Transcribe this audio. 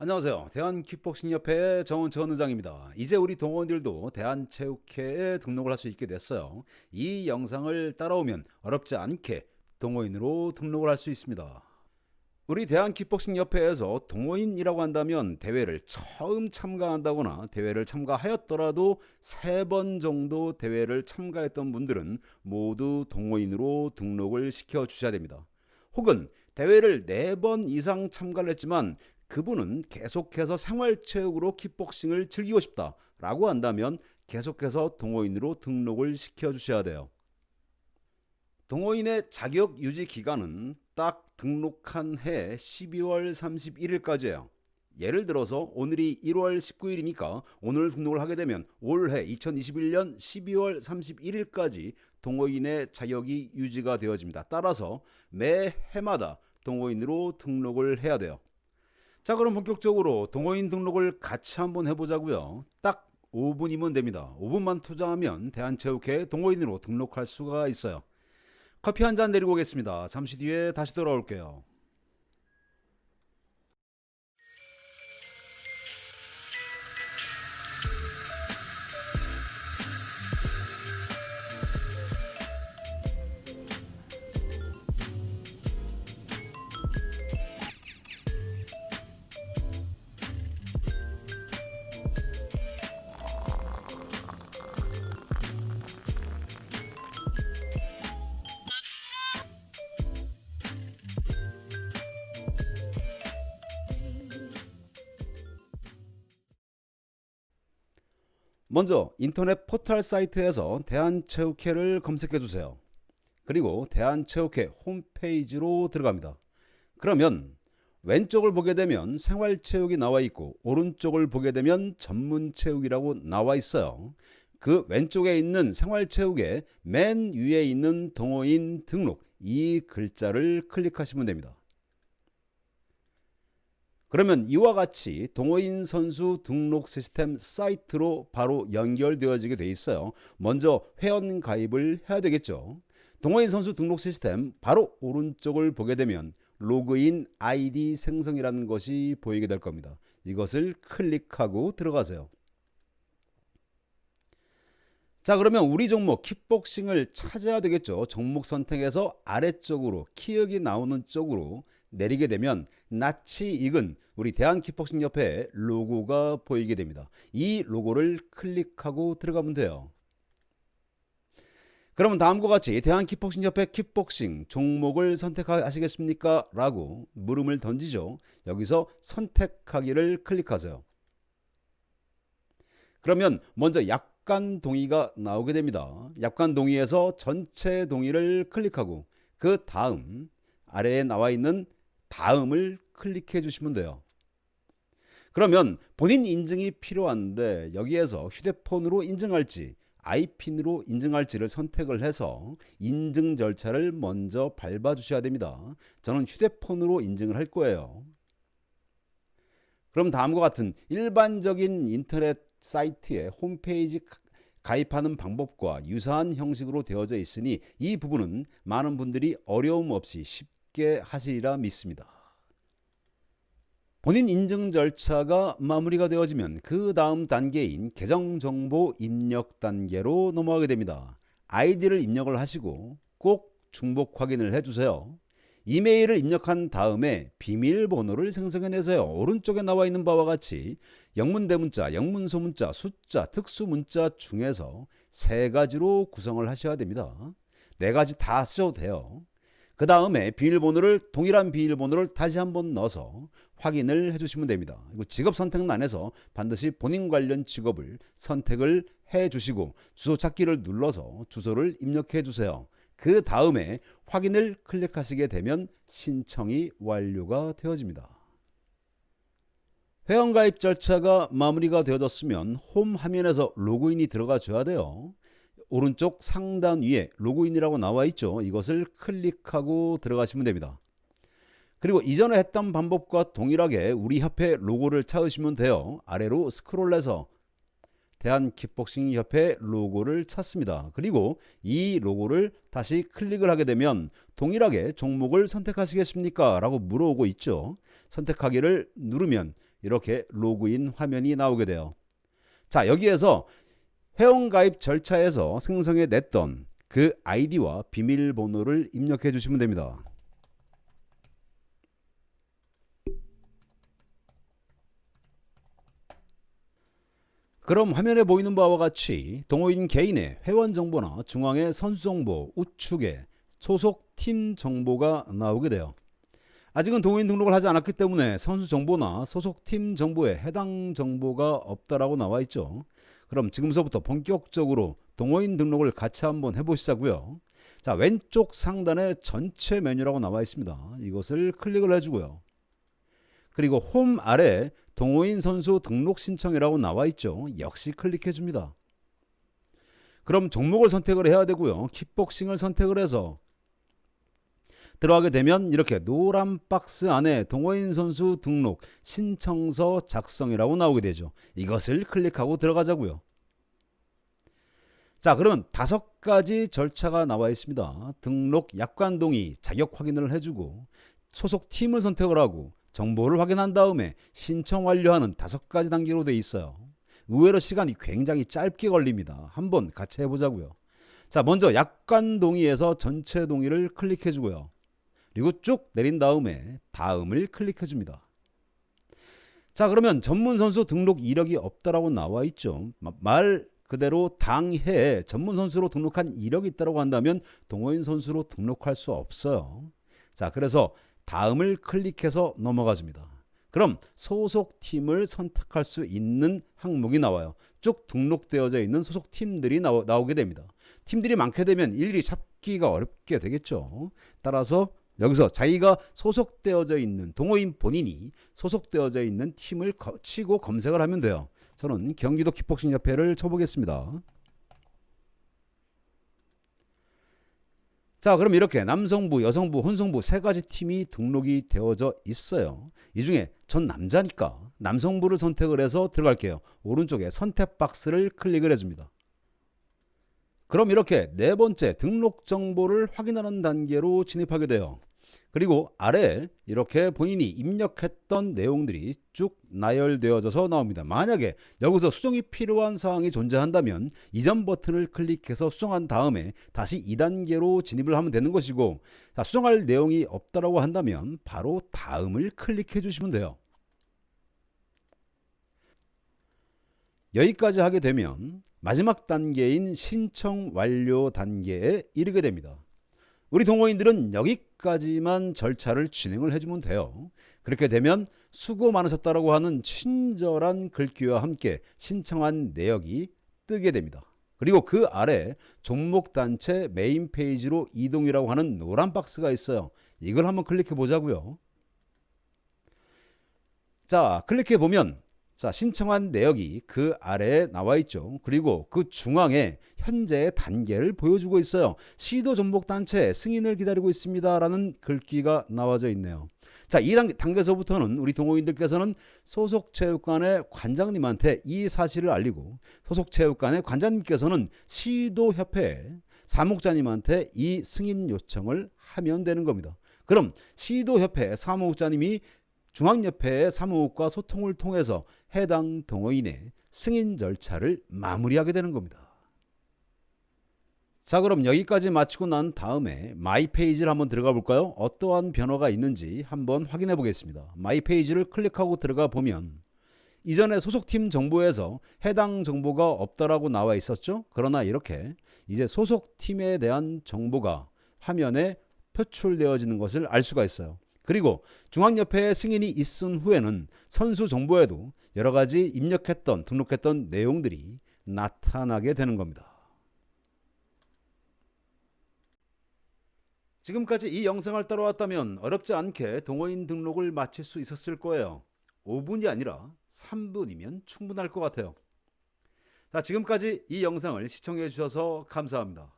안녕하세요. 대한킥복싱협회 정은천 의장입니다. 이제 우리 동호원들도 대한체육회에 등록을 할 수 있게 됐어요. 이 영상을 따라오면 어렵지 않게 동호인으로 등록을 할 수 있습니다. 우리 대한킥복싱협회에서 동호인이라고 한다면 대회를 처음 참가한다거나 대회를 참가하였더라도 3번 정도 대회를 참가했던 분들은 모두 동호인으로 등록을 시켜 주셔야 됩니다. 혹은 대회를 4번 이상 참가를 했지만 그분은 계속해서 생활체육으로 킥복싱을 즐기고 싶다라고 한다면 계속해서 동호인으로 등록을 시켜 주셔야 돼요. 동호인의 자격 유지 기간은 딱 등록한 해 12월 31일까지예요. 예를 들어서 오늘이 1월 19일이니까 오늘 등록을 하게 되면 올해 2021년 12월 31일까지 동호인의 자격이 유지가 되어집니다. 따라서 매 해마다 동호인으로 등록을 해야 돼요. 자, 그럼 본격적으로 동호인 등록을 같이 한번 해보자고요. 딱 5분이면 됩니다. 5분만 투자하면 대한체육회 동호인으로 등록할 수가 있어요. 커피 한 잔 내리고 오겠습니다. 잠시 뒤에 다시 돌아올게요. 먼저 인터넷 포털 사이트에서 대한체육회를 검색해 주세요. 그리고 대한체육회 홈페이지로 들어갑니다. 그러면 왼쪽을 보게 되면 생활체육이 나와 있고 오른쪽을 보게 되면 전문체육이라고 나와 있어요. 그 왼쪽에 있는 생활체육의 맨 위에 있는 동호인 등록, 이 글자를 클릭하시면 됩니다. 그러면 이와 같이 동호인 선수 등록 시스템 사이트로 바로 연결되어지게 돼 있어요. 먼저 회원 가입을 해야 되겠죠. 동호인 선수 등록 시스템 바로 오른쪽을 보게 되면 로그인 아이디 생성이라는 것이 보이게 될 겁니다. 이것을 클릭하고 들어가세요. 자, 그러면 우리 종목 킥복싱을 찾아야 되겠죠. 종목 선택에서 아래쪽으로 키역이 나오는 쪽으로 내리게 되면 낯이 익은 우리 대한킥복싱협회 로고가 보이게 됩니다. 이 로고를 클릭하고 들어가면 돼요. 그러면 다음과 같이 대한킥복싱협회 킥복싱 종목을 선택하시겠습니까? 라고 물음을 던지죠. 여기서 선택하기를 클릭하세요. 그러면 먼저 약관 동의가 나오게 됩니다. 약관 동의에서 전체 동의를 클릭하고 그 다음 아래에 나와 있는 다음을 클릭해 주시면 돼요. 그러면 본인 인증이 필요한데 여기에서 휴대폰으로 인증할지 아이핀으로 인증할지를 선택을 해서 인증 절차를 먼저 밟아 주셔야 됩니다. 저는 휴대폰으로 인증을 할 거예요. 그럼 다음과 같은 일반적인 인터넷 사이트의 홈페이지 가입하는 방법과 유사한 형식으로 되어져 있으니 이 부분은 많은 분들이 어려움 없이 쉽게 하시리라 믿습니다. 본인 인증 절차가 마무리가 되어지면 그 다음 단계인 계정 정보 입력 단계로 넘어가게 됩니다. 아이디를 입력을 하시고 꼭 중복 확인을 해주세요. 이메일을 입력한 다음에 비밀번호를 생성해내세요. 오른쪽에 나와 있는 바와 같이 영문대문자, 영문소문자, 숫자, 특수문자 중에서 3가지로 구성을 하셔야 됩니다. 4가지 다 쓰셔도 돼요. 그 다음에 비밀번호를 동일한 비밀번호를 다시 한번 넣어서 확인을 해주시면 됩니다. 직업 선택란에서 반드시 본인 관련 직업을 선택을 해주시고 주소 찾기를 눌러서 주소를 입력해 주세요. 그 다음에 확인을 클릭하시게 되면 신청이 완료가 되어집니다. 회원가입 절차가 마무리가 되어졌으면 홈 화면에서 로그인이 들어가 줘야 돼요. 오른쪽 상단 위에 로그인이라고 나와 있죠. 이것을 클릭하고 들어가시면 됩니다. 그리고 이전에 했던 방법과 동일하게 우리 협회 로고를 찾으시면 돼요. 아래로 스크롤해서 대한킥복싱협회 로고를 찾습니다. 그리고 이 로고를 다시 클릭을 하게 되면 동일하게 종목을 선택하시겠습니까? 라고 물어오고 있죠. 선택하기를 누르면 이렇게 로그인 화면이 나오게 돼요. 자, 여기에서 회원가입 절차에서 생성해 냈던 그 아이디와 비밀번호를 입력해 주시면 됩니다. 그럼 화면에 보이는 바와 같이 동호인 개인의 회원 정보나 중앙의 선수 정보, 우측에 소속 팀 정보가 나오게 돼요. 아직은 동호인 등록을 하지 않았기 때문에 선수 정보나 소속 팀 정보에 해당 정보가 없다라고 나와 있죠. 그럼 지금서부터 본격적으로 동호인 등록을 같이 한번 해보시자고요. 자, 왼쪽 상단에 전체 메뉴라고 나와 있습니다. 이것을 클릭을 해주고요. 그리고 홈 아래 동호인 선수 등록 신청이라고 나와 있죠. 역시 클릭해 줍니다. 그럼 종목을 선택을 해야 되고요. 킥복싱을 선택을 해서 들어가게 되면 이렇게 노란 박스 안에 동호인 선수 등록 신청서 작성이라고 나오게 되죠. 이것을 클릭하고 들어가자고요. 자, 그러면 5가지 절차가 나와 있습니다. 등록 약관 동의, 자격 확인을 해주고 소속 팀을 선택을 하고 정보를 확인한 다음에 신청 완료하는 5가지 단계로 되어 있어요. 의외로 시간이 굉장히 짧게 걸립니다. 한번 같이 해보자고요. 자, 먼저 약관 동의에서 전체 동의를 클릭해 주고요. 그리고 쭉 내린 다음에 다음을 클릭해 줍니다. 자, 그러면 전문 선수 등록 이력이 없다라고 나와 있죠. 말 그대로 당해에 전문 선수로 등록한 이력이 있다고 한다면 동호인 선수로 등록할 수 없어요. 자, 그래서 다음을 클릭해서 넘어가 줍니다. 그럼 소속 팀을 선택할 수 있는 항목이 나와요. 쭉 등록되어져 있는 소속 팀들이 나오게 됩니다. 팀들이 많게 되면 일일이 찾기가 어렵게 되겠죠. 따라서 여기서 자기가 소속되어져 있는 동호인 본인이 소속되어져 있는 팀을 치고 검색을 하면 돼요. 저는 경기도 킥복싱협회를 쳐보겠습니다. 자, 그럼 이렇게 남성부, 여성부, 혼성부 3가지 팀이 등록이 되어져 있어요. 이 중에 전 남자니까 남성부를 선택을 해서 들어갈게요. 오른쪽에 선택 박스를 클릭을 해줍니다. 그럼 이렇게 4번째 등록 정보를 확인하는 단계로 진입하게 돼요. 그리고 아래에 이렇게 본인이 입력했던 내용들이 쭉 나열되어져서 나옵니다. 만약에 여기서 수정이 필요한 사항이 존재한다면 이전 버튼을 클릭해서 수정한 다음에 다시 2단계로 진입을 하면 되는 것이고, 자, 수정할 내용이 없다라고 한다면 바로 다음을 클릭해 주시면 돼요. 여기까지 하게 되면 마지막 단계인 신청 완료 단계에 이르게 됩니다. 우리 동호인들은 여기까지만 절차를 진행을 해주면 돼요. 그렇게 되면 수고 많으셨다라고 하는 친절한 글귀와 함께 신청한 내역이 뜨게 됩니다. 그리고 그 아래 종목 단체 메인 페이지로 이동이라고 하는 노란 박스가 있어요. 이걸 한번 클릭해 보자고요. 자, 클릭해 보면 자, 신청한 내역이 그 아래에 나와 있죠. 그리고 그 중앙에 현재의 단계를 보여주고 있어요. 시도 종목 단체 승인을 기다리고 있습니다 라는 글귀가 나와져 있네요. 자, 이 단계에서부터는 우리 동호인들께서는 소속 체육관의 관장님한테 이 사실을 알리고, 소속 체육관의 관장님께서는 시도협회 사무국장님한테 이 승인 요청을 하면 되는 겁니다. 그럼 시도협회 사무국장님이 중앙협회의 사무국과 소통을 통해서 해당 동호인의 승인 절차를 마무리하게 되는 겁니다. 자, 그럼 여기까지 마치고 난 다음에 마이 페이지를 한번 들어가 볼까요? 어떠한 변화가 있는지 한번 확인해 보겠습니다. 마이 페이지를 클릭하고 들어가 보면 이전에 소속팀 정보에서 해당 정보가 없다라고 나와 있었죠. 그러나 이렇게 이제 소속팀에 대한 정보가 화면에 표출되어지는 것을 알 수가 있어요. 그리고 중앙협회의 승인이 있은 후에는 선수 정보에도 여러 가지 입력했던, 등록했던 내용들이 나타나게 되는 겁니다. 지금까지 이 영상을 따라왔다면 어렵지 않게 동호인 등록을 마칠 수 있었을 거예요. 5분이 아니라 3분이면 충분할 것 같아요. 자, 지금까지 이 영상을 시청해 주셔서 감사합니다.